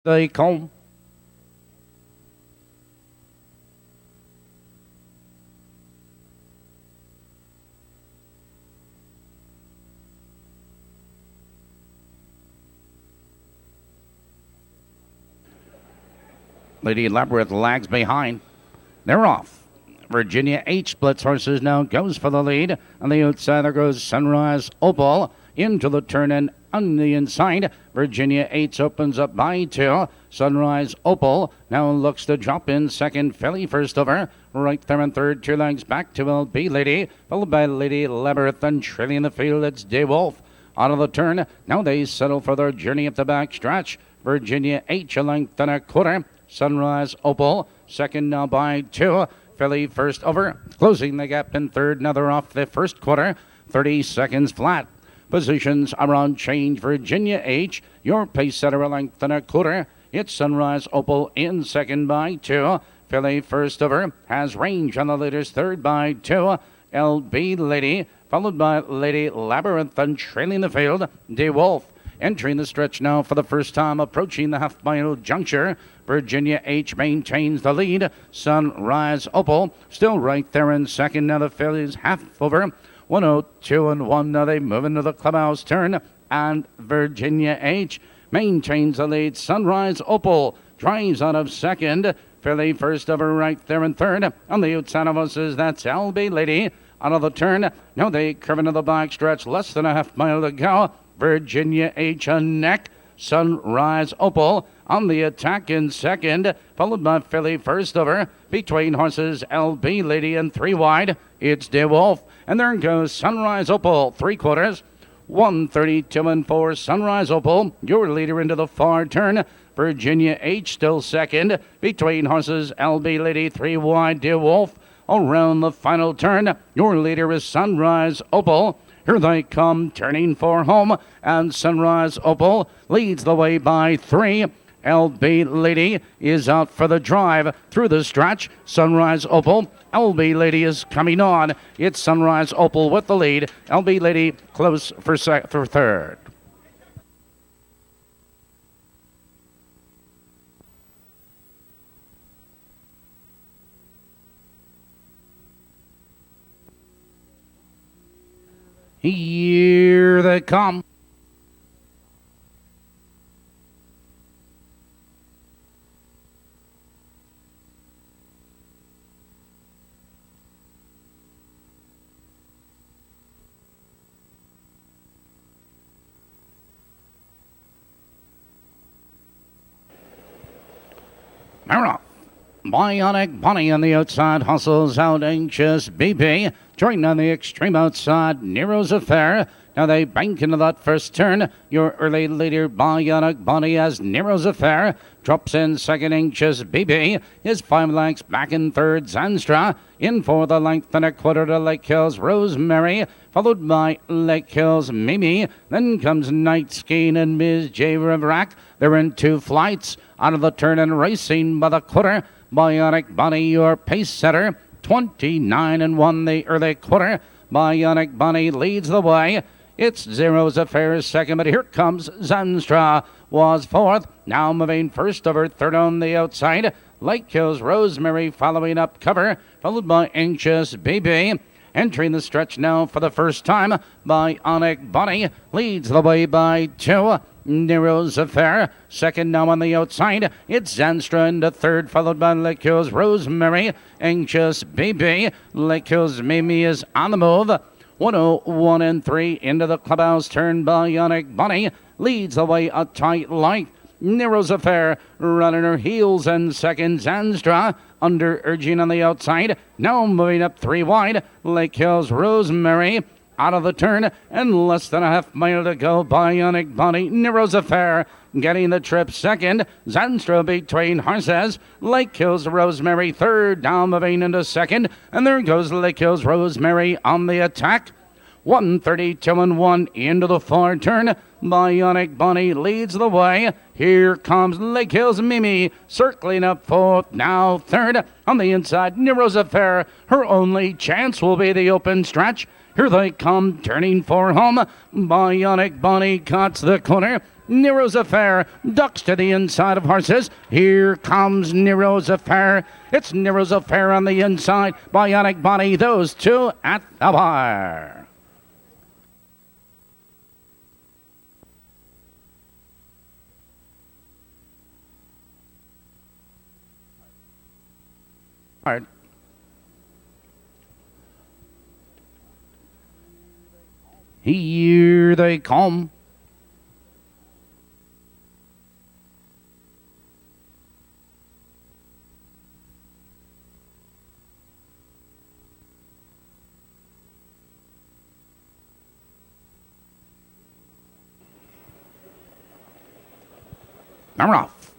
They come. Lady Labyrinth lags behind. They're off. Virginia H splits horses now, goes for the lead. On the outside, there goes Sunrise Opal into the turn and on the inside. Virginia H opens up by 2. Sunrise Opal now looks to drop in second. Philly first over. Right there in third, 2 legs back to LB Lady, followed by Lady Labyrinth and trailing the field. It's Day Wolf. Out of the turn, now they settle for their journey up the back stretch. Virginia H a length and a quarter. Sunrise Opal second now by 2. Philly first over, closing the gap in third. Another off the first quarter, 30 seconds flat. Positions are on change. Virginia H, your pace setter a length and a quarter. It's Sunrise Opal in second by 2. Philly first over, has range on the leaders third by 2. LB Lady, followed by Lady Labyrinth and trailing the field, De Wolf. Entering the stretch now for the first time, approaching the half-mile juncture. Virginia H maintains the lead. Sunrise Opal still right there in second. Now the Phillies half over. 102 and 1. Now they move into the clubhouse turn. And Virginia H maintains the lead. Sunrise Opal drives out of second. Philly first over right there in third. On the outside of us is that's LB Lady. Out of the turn. Now they curve into the back stretch. Less than a half mile to go. Virginia H a neck. Sunrise Opal on the attack in second, followed by Philly first over. Between horses, LB Lady and 3 wide. It's De Wolf. And there goes Sunrise Opal, 3/4. 132 and 4. Sunrise Opal, your leader into the far turn. Virginia H still second. Between horses, LB Lady, 3 wide. De Wolf around the final turn. Your leader is Sunrise Opal. Here they come, turning for home, and Sunrise Opal leads the way by 3. LB Lady is out for the drive through the stretch. Sunrise Opal, LB Lady is coming on. It's Sunrise Opal with the lead. LB Lady close for third. Here they come. They're off. Bionic Bunny on the outside hustles out Anxious BB. Joined on the extreme outside, Nero's Affair. Now they bank into that first turn. Your early leader, Bionic Bunny, as Nero's Affair drops in second. Anxious BB is 5 lengths back in third. Zanstra in for the length and a quarter to Lake Hills Rosemary, followed by Lake Hills Mimi. Then comes Night Skiing and Ms. J. Riverack. They're in 2 flights out of the turn and racing by the quarter. Bionic Bunny, your pace setter, 29 and 1 the early quarter. Bionic Bunny leads the way. It's Zero's Affair second, but here comes Zanstra, was fourth. Now moving first over third on the outside. Lake Hills Rosemary following up cover, followed by Anxious BB. Entering the stretch now for the first time, Bionic Bunny leads the way by 2. Nero's Affair second now on the outside. It's Zanstra into third, followed by Lake Hills Rosemary. Anxious BB. Lake Hills Mimi is on the move. 101 and 3 into the clubhouse turn. Bionic Bunny leads the way a tight light. Nero's Affair running her heels and second. Zanstra under urging on the outside. Now moving up 3 wide. Lake Hills Rosemary out of the turn and less than a half mile to go. Bionic Bunny, Nero's Affair getting the trip second. Zanstra between horses. Lake Hills Rosemary third, now moving into second. And there goes Lake Hills Rosemary on the attack. 132 and 1 into the far turn. Bionic Bunny leads the way. Here comes Lake Hills Mimi circling up fourth, now third. On the inside, Nero's Affair. Her only chance will be the open stretch. Here they come, turning for home. Bionic Bunny cuts the corner. Nero's Affair ducks to the inside of horses. Here comes Nero's Affair. It's Nero's Affair on the inside. Bionic Body, those two at the bar. All right. Here they come. They're off.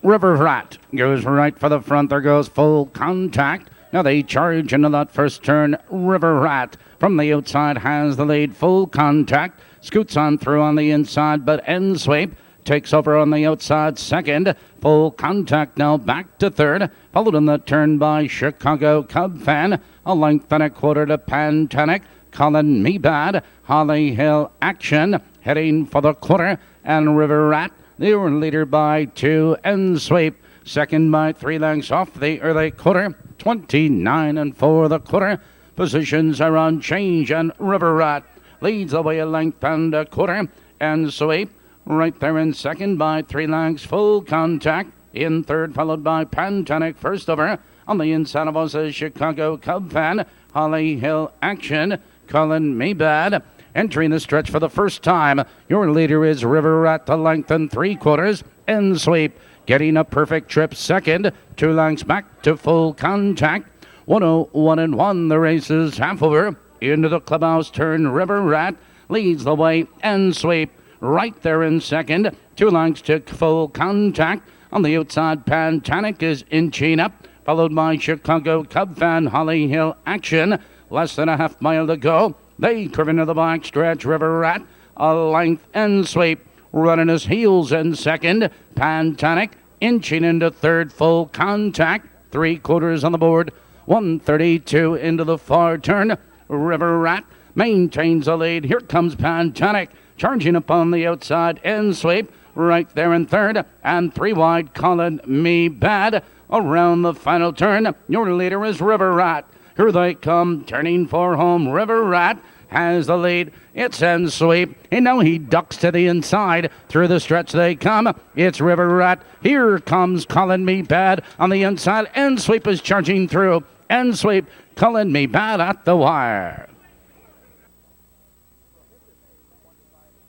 River Rat goes right for the front. There goes Full Contact. Now they charge into that first turn. River Rat from the outside has the lead. Full Contact scoots on through on the inside, but End Sweep takes over on the outside second. Full Contact now back to third, followed in the turn by Chicago Cub Fan. A length and a quarter to Pantanic. Calling Me Bad. Holly Hill Action heading for the quarter, and River Rat, they were leader by 2. End Sweep second by 3 lengths off the early quarter. 29 and 4 the quarter. Positions are on change, and River Rat leads the way a length and a quarter. End Sweep right there in second by 3 lengths. Full Contact in third, followed by Pantanic first over. On the inside of us is Chicago Cub Fan. Holly Hill Action calling Me Bad. Entering the stretch for the first time, your leader is River Rat, the length and 3/4. End Sweep getting a perfect trip second. 2 lengths back to Full Contact. 101 and 1, the race is half over. Into the clubhouse turn, River Rat leads the way. End Sweep right there in second. 2 lengths to Full Contact. On the outside, Pantanic is inching up, followed by Chicago Cub Fan. Holly Hill Action. Less than a half mile to go. They curve into the back stretch. River Rat, a length. End Sweep running his heels in second. Pantanic inching into third. Full Contact 3/4 on the board. 132 into the far turn. River Rat maintains the lead. Here comes Pantanic charging up on the outside. End Sweep right there in third, and 3 wide calling Me Bad around the final turn. Your leader is River Rat. Here they come, turning for home. River Rat has the lead. It's End Sweep, and now he ducks to the inside. Through the stretch they come. It's River Rat. Here comes Calling Me Bad on the inside. End Sweep is charging through. End Sweep Calling Me Bad at the wire.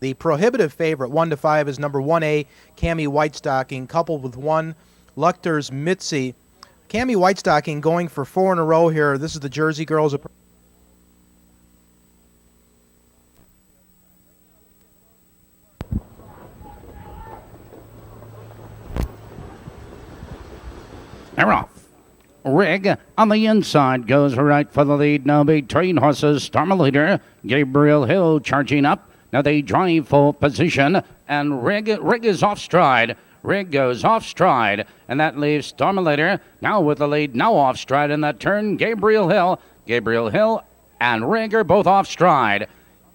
The prohibitive favorite, 1-5, is number 1A, Cammy Whitestocking, coupled with 1, Luchter's Mitzi. Cammy Whitestocking going for 4 in a row here. This is the Jersey Girls. They're off. Rig on the inside goes right for the lead. Now between horses, Storm Leader, Gabriel Hill charging up. Now they drive for position, and Rig is off stride. Rig goes off stride, and that leaves Storm Leader now with the lead, now off stride in that turn. Gabriel Hill and Rig are both off stride.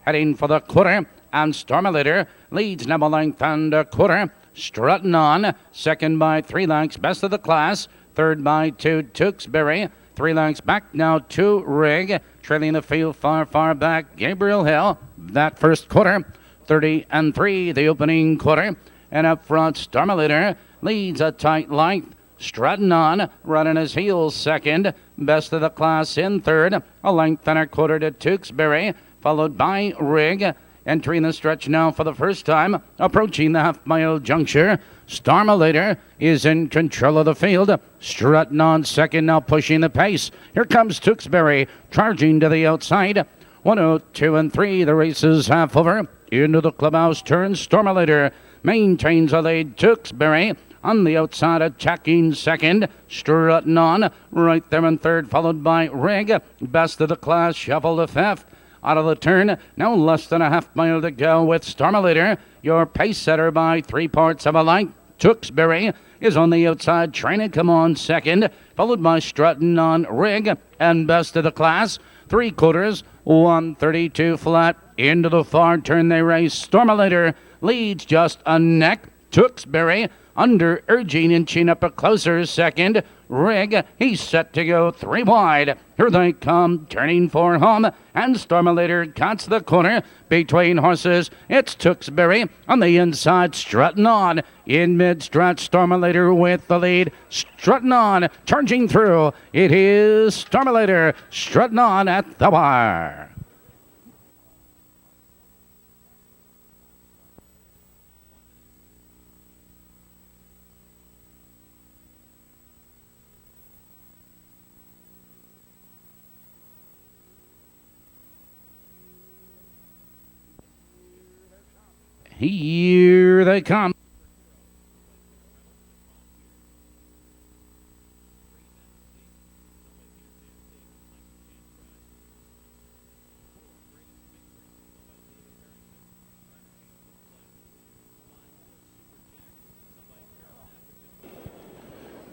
Heading for the quarter, and Storm Leader leads now a length and a quarter. Strutting on, second by 3 lengths, best of the class. Third by 2, Tewksbury. 3 lengths back now to Rig. Trailing the field far, far back, Gabriel Hill. That first quarter, 30 and 3, the opening quarter. And up front, Storm Leader leads a tight length. Strutting on, running his heels second. Best of the class in third. A length and a quarter to Tewksbury, followed by Rig. Entering the stretch now for the first time, approaching the half-mile juncture. Storm Leader is in control of the field. Strutting on second, now pushing the pace. Here comes Tewksbury, charging to the outside. 102 and 3, the race is half over. Into the clubhouse turns Storm Leader. Maintains a lead. Tewksbury on the outside, attacking second. Strutting on, right there in third, followed by Rig. Best of the class, Shuffle the fifth. Out of the turn, now less than a half mile to go with Storm Leader. Your pace setter by 3/4 of a length. Tewksbury is on the outside, trying to come on second, followed by Strutting on Rig, and best of the class. 3/4, 132 flat. Into the far turn they race. Storm Leader leads just a neck. Tewksbury under urging, inching up a closer second. Rigg, he's set to go 3 wide. Here they come, turning for home, and Stormolator cuts the corner between horses. It's Tewksbury on the inside, strutting on. In mid-stretch, Stormolator with the lead. Strutting on, charging through. It is Stormolator strutting on at the wire. Here they come.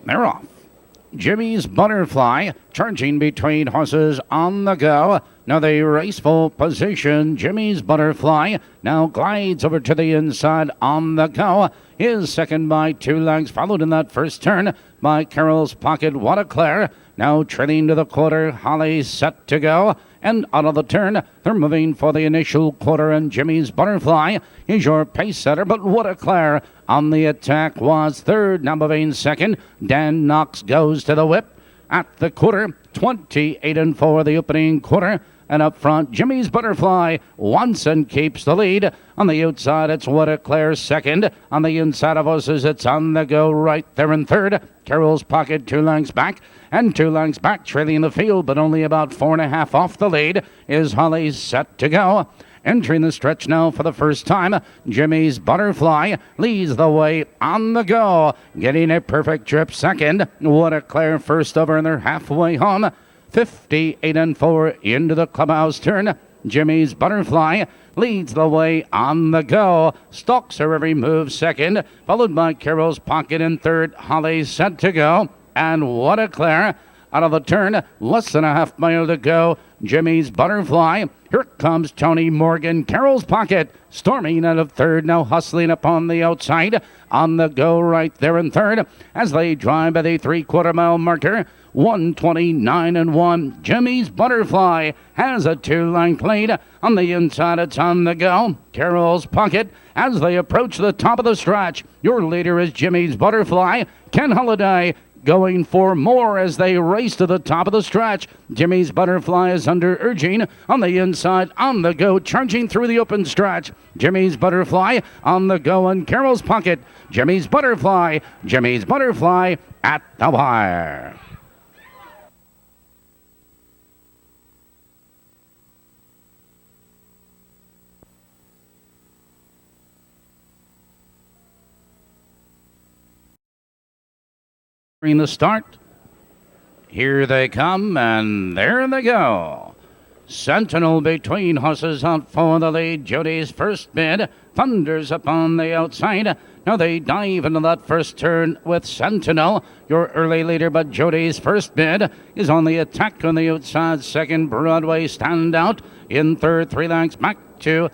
They're off. Jimmy's Butterfly charging between horses on the go. Now they race full position. Jimmy's Butterfly now glides over to the inside on the go. Is second by 2 lengths, followed in that first turn by Carol's Pocket. What a Claire. Now trailing to the quarter. Holly set to go. And out of the turn, they're moving for the initial quarter, and Jimmy's Butterfly is your pace setter. But What a Claire on the attack was third. Now moving second. Dan Knox goes to the whip at the quarter. 28-4 the opening quarter. And up front, Jimmy's Butterfly once and keeps the lead. On the outside, it's What a Claire second. On the inside of horses, it's On the Go right there in third. Carol's Pocket 2 lengths back. And 2 lengths back, trailing the field, but only about 4.5 off the lead, is Holly set to go. Entering the stretch now for the first time, Jimmy's Butterfly leads the way On the Go. Getting a perfect trip second. What a Claire first over, and they're halfway home. 58-4 into the clubhouse turn. Jimmy's Butterfly leads the way On the Go. Stalks her every move second, followed by Carol's Pocket in third. Holly set to go. And What a Claire out of the turn, less than a half mile to go. Jimmy's Butterfly. Here comes Tony Morgan. Carol's Pocket storming out of third, now hustling upon the outside. On the Go right there in third as they drive by the 3/4 mile marker. 129-1. Jimmy's Butterfly has a 2-length lead. On the inside, it's On the Go. Carol's Pocket as they approach the top of the stretch. Your leader is Jimmy's Butterfly. Ken Holliday going for more as they race to the top of the stretch. Jimmy's Butterfly is under urging. On the inside, On the Go, charging through the open stretch. Jimmy's Butterfly On the Go, and Carol's Pocket. Jimmy's Butterfly at the wire. The start. Here they come, and there they go. Sentinel between horses out for the lead. Jody's first bid thunders upon the outside. Now they dive into that first turn with Sentinel, your early leader, but Jody's first bid is on the attack on the outside. Second, Broadway Standout. In third, 3 lengths back to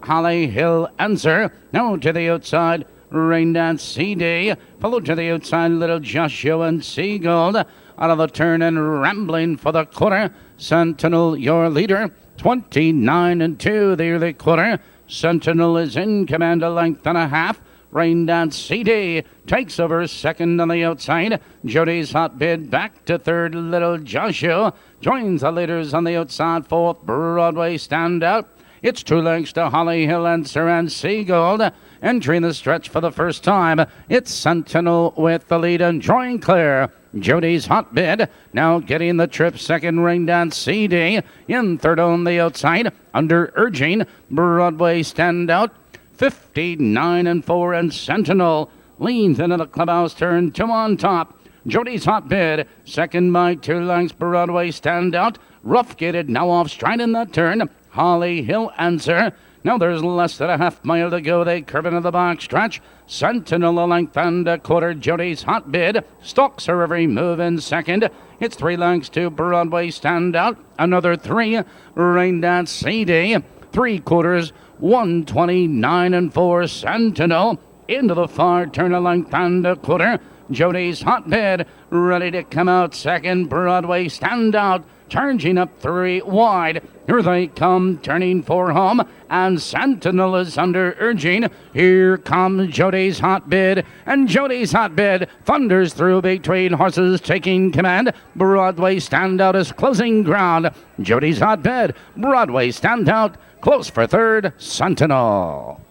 Holly Hill Answer. Now to the outside, Rain Dance CD, followed to the outside, Little Joshua and Seagold. Out of the turn and rambling for the quarter. Sentinel, your leader. 29-2 the early quarter. Sentinel is in command, a length and a half. Rain Dance CD takes over second on the outside. Jody's Hot Bid back to third. Little Joshua joins the leaders on the outside. Fourth, Broadway Standout. It's 2 lengths to Holly Hill Answer and Seagold. Entering the stretch for the first time, it's Sentinel with the lead and drawing clear. Jody's Hot Bid now getting the trip second. Rain Dance CD in third on the outside. Under urging, Broadway Standout. 59-4, and Sentinel leans into the clubhouse turn 2 on top. Jody's Hot Bid second by 2 lengths. Broadway Standout. Rough gated now off stride in that turn. Holly Hill Answer. Now there's less than a half mile to go. They curve into the back stretch. Sentinel a length and a quarter. Jody's Hot Bid stalks her every move in second. It's 3 lengths to Broadway Standout. Another 3. Rain Dance CD. 3/4 129-4 Sentinel into the far turn a length and a quarter. Jody's Hotbed ready to come out second. Broadway Standout charging up 3 wide. Here they come, turning for home, and Sentinel is under urging. Here comes Jody's Hotbed, and Jody's Hotbed thunders through between horses, taking command. Broadway Standout is closing ground. Jody's Hotbed, Broadway Standout, close for third, Sentinel.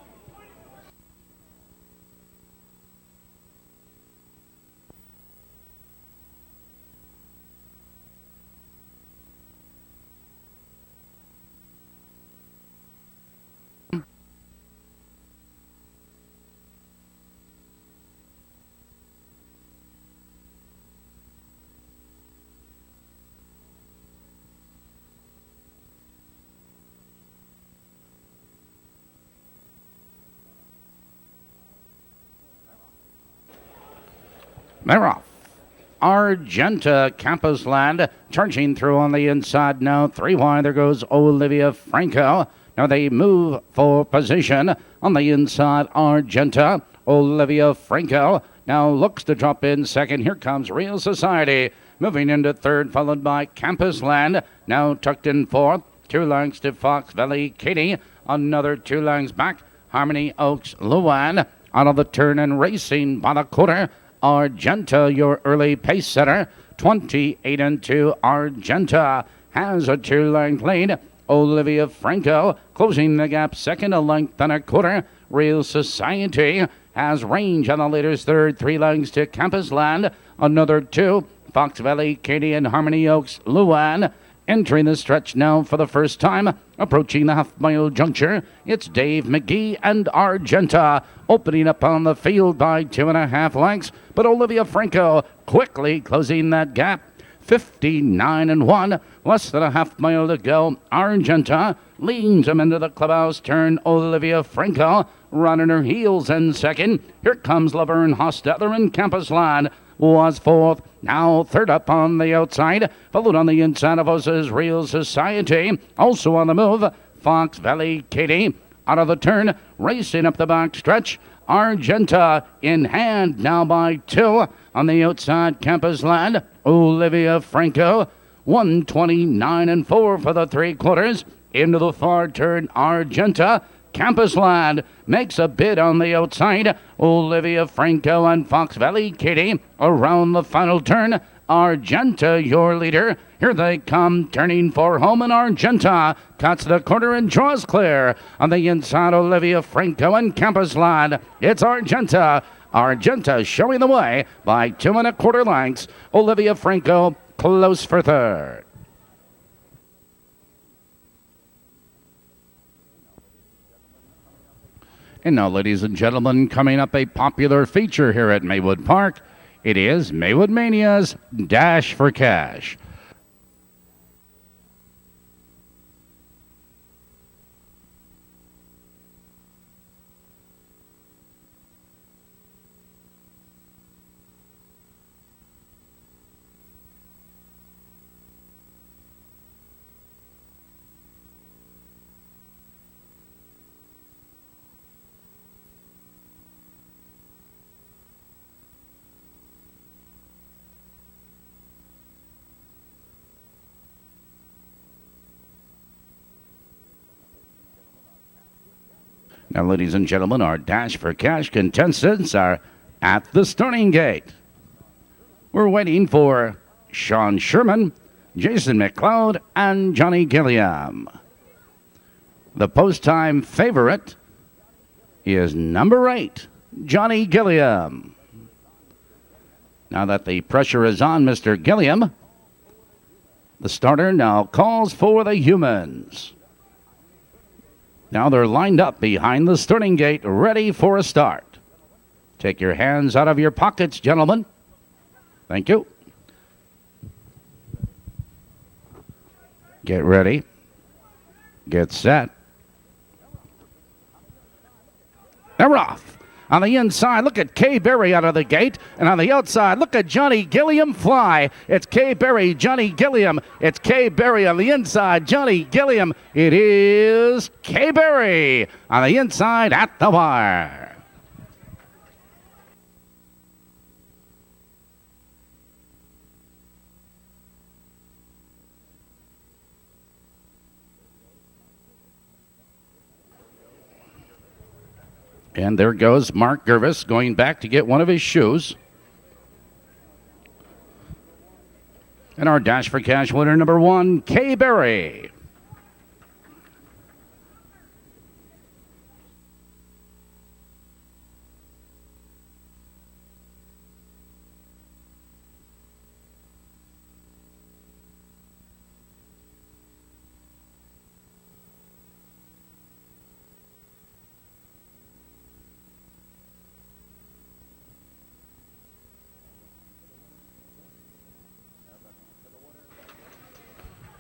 They're off. Argenta Campus Land charging through on the inside now. 3 wide. There goes Olivia Franco. Now they move for position on the inside. Argenta. Olivia Franco now looks to drop in second. Here comes Real Society moving into third, followed by Campus Land. Now tucked in fourth. 2 lengths to Fox Valley Katie. Another 2 lengths back. Harmony Oaks Luan out of the turn and racing by the quarter. Argenta, your early pace setter. 28-2. Argenta has a 2-length lead. Olivia Franco closing the gap second, a length and a quarter. Real Society has range on the leader's third. 3 lengths to Campus Land. Another 2. Fox Valley Katie and Harmony Oaks Luan entering the stretch now for the first time. Approaching the half-mile juncture, it's Dave McGee and Argenta opening up on the field by 2.5 lengths. But Olivia Franco quickly closing that gap. 59-1, less than a half-mile to go. Argenta leans him into the clubhouse turn. Olivia Franco running her heels in second. Here comes Laverne Hostetler and Campus Land was fourth. Now third up on the outside, followed on the inside of us is Real Society. Also on the move, Fox Valley Katie out of the turn, racing up the back stretch. Argenta in hand now by 2 on the outside. Campus Land, Olivia Franco, 129-4 for the 3/4. Into the far turn, Argenta. Campus Land makes a bid on the outside. Olivia Franco and Fox Valley Katie around the final turn. Argenta, your leader. Here they come, turning for home, and Argenta cuts the corner and draws clear. On the inside, Olivia Franco and Campus Land. It's Argenta. Argenta showing the way by 2 1/4 lengths. Olivia Franco close for third. And now, ladies and gentlemen, coming up a popular feature here at Maywood Park, it is Maywood Mania's Dash for Cash. Now, ladies and gentlemen, our Dash for Cash contestants are at the starting gate. We're waiting for Sean Sherman, Jason McLeod, and Johnny Gilliam. The post-time favorite is number 8, Johnny Gilliam. Now that the pressure is on Mr. Gilliam, the starter now calls for the humans. Now they're lined up behind the starting gate, ready for a start. Take your hands out of your pockets, gentlemen. Thank you. Get ready. Get set. They're off. On the inside, look at Kay Berry out of the gate. And on the outside, look at Johnny Gilliam fly. It's Kay Berry, Johnny Gilliam. It's Kay Berry on the inside, Johnny Gilliam. It is Kay Berry on the inside at the wire. And there goes Mark Gervis going back to get one of his shoes. And our Dash for Cash winner number 1, Kay Berry.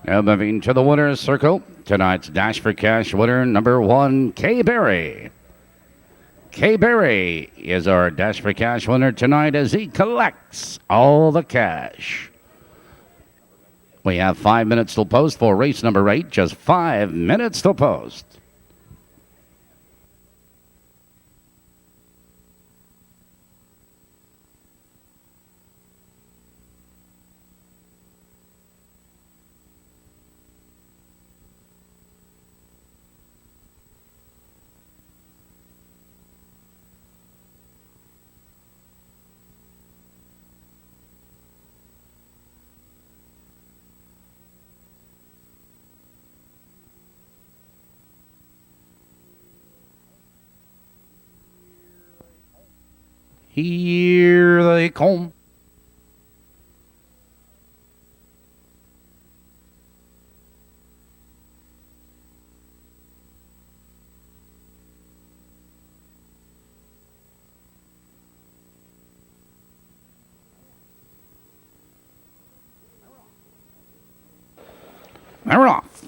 Now moving to the winner's circle, tonight's Dash for Cash winner number 1, Kay Berry. Kay Berry is our Dash for Cash winner tonight as he collects all the cash. We have 5 minutes till post for race number 8, just 5 minutes till post. Here they come. They're off.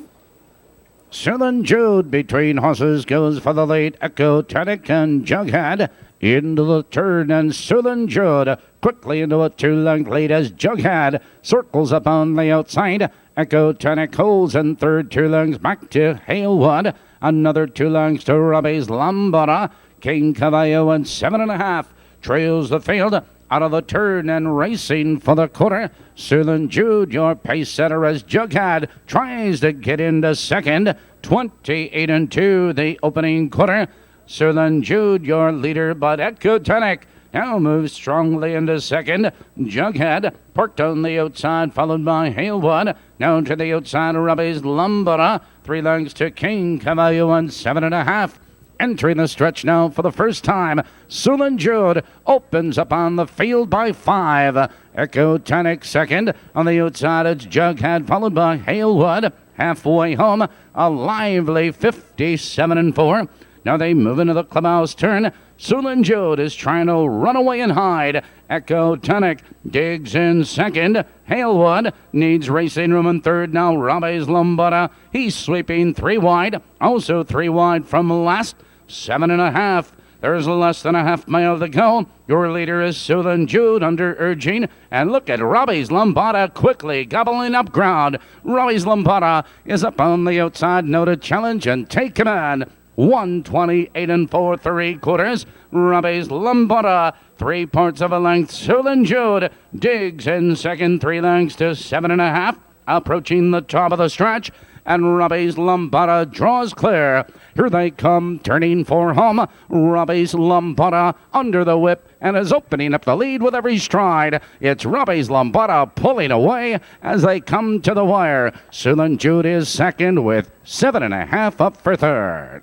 Southern Jude between horses goes for the lead. Echo Tonic and Jughead into the turn, and Southern Jude quickly into a 2-length lead as Jughead circles up on the outside. Echo Tonic holds in third, 2 lengths back to Halewood. Another 2 lengths to Robbie's Lambada. King Caballo and 7.5 trails the field out of the turn and racing for the quarter. Southern Jude, your pace setter, as Jughead tries to get into second. 28-2 the opening quarter. Southern Jude, your leader, but Ecotonic now moves strongly into second. Jughead parked on the outside, followed by Halewood. Now to the outside, Robbie's Lambada. 3 lengths to King Caballo and 7.5. Entering the stretch now for the first time, Southern Jude opens up on the field by 5. Ecotonic second. On the outside, it's Jughead, followed by Halewood. Halfway home, a lively 57-4. Now they move into the clubhouse turn. Southern Jude is trying to run away and hide. Ecotonic digs in second. Halewood needs racing room in third. Now Robbie's Lambada. He's sweeping 3 wide. Also 3 wide from last. 7.5. There's less than a half mile to go. Your leader is Southern Jude under urging. And look at Robbie's Lambada quickly gobbling up ground. Robbie's Lambada is up on the outside. No to challenge and take command. 128 4 3/4. Robbie's Lambada, 3 parts of a length. Southern Jude digs in second, 3 lengths to 7.5. Approaching the top of the stretch. And Robbie's Lambada draws clear. Here they come, turning for home. Robbie's Lambada under the whip and is opening up the lead with every stride. It's Robbie's Lambada pulling away as they come to the wire. Southern Jude is second with 7.5 up for third.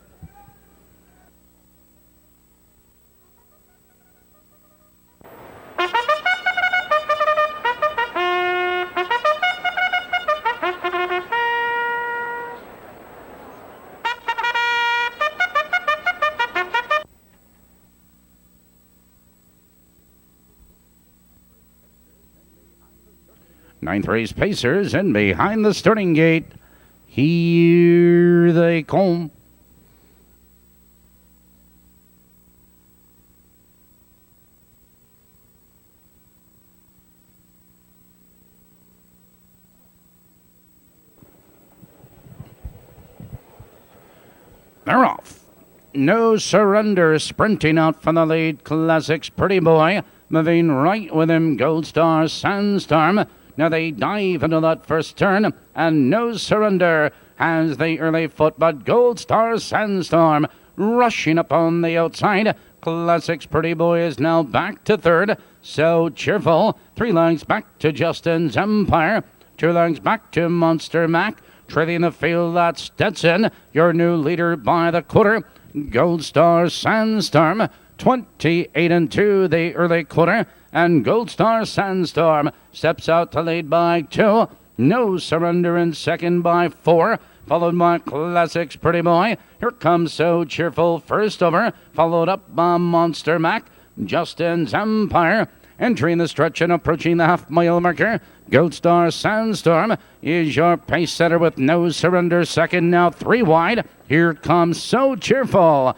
Ninth race Pacers, and behind the starting gate, here they come. They're off. No Surrender sprinting out from the lead. Classics Pretty Boy moving right with him. Gold Star Sandstorm. Now they dive into that first turn, and No Surrender has the early foot, but Gold Star Sandstorm rushing up on the outside. Classics Pretty Boy is now back to third. So Cheerful. 3 lengths back to Justin's Empire. 2 lengths back to Monster Mac. Trailing the field, that's Stetson, your new leader by the quarter. Gold Star Sandstorm, 28-2, the early quarter. And Gold Star Sandstorm steps out to lead by 2. No Surrender in second by 4. Followed by Classics Pretty Boy. Here comes So Cheerful first over. Followed up by Monster Mac. Justin's Empire. Entering the stretch and approaching the half-mile marker. Gold Star Sandstorm is your pace setter with No Surrender second, now 3 wide. Here comes So Cheerful.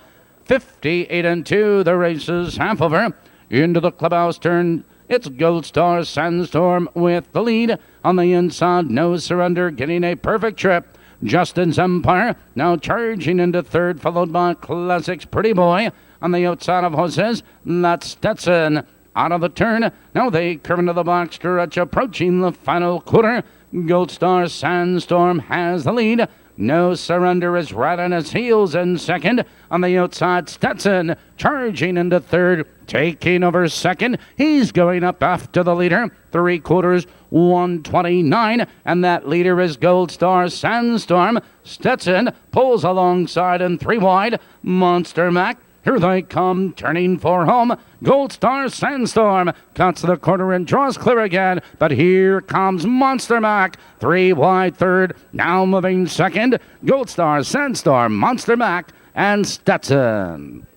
58-2, the race is half over. Into the clubhouse turn, it's Gold Star Sandstorm with the lead. On the inside, No Surrender getting a perfect trip. Justin's Empire now charging into third, followed by Classics Pretty Boy. On the outside of horses, that's Stetson. Out of the turn, now they curve into the box stretch, approaching the final quarter. Gold Star Sandstorm has the lead. No Surrender is right on his heels in second. On the outside, Stetson charging into third, taking over second. He's going up after the leader. 3/4, 129, and that leader is Gold Star Sandstorm. Stetson pulls alongside and 3 wide. Monster Mac. Here they come, turning for home. Gold Star Sandstorm cuts the corner and draws clear again. But here comes Monster Mac. 3 wide third, now moving second. Gold Star Sandstorm, Monster Mac, and Stetson.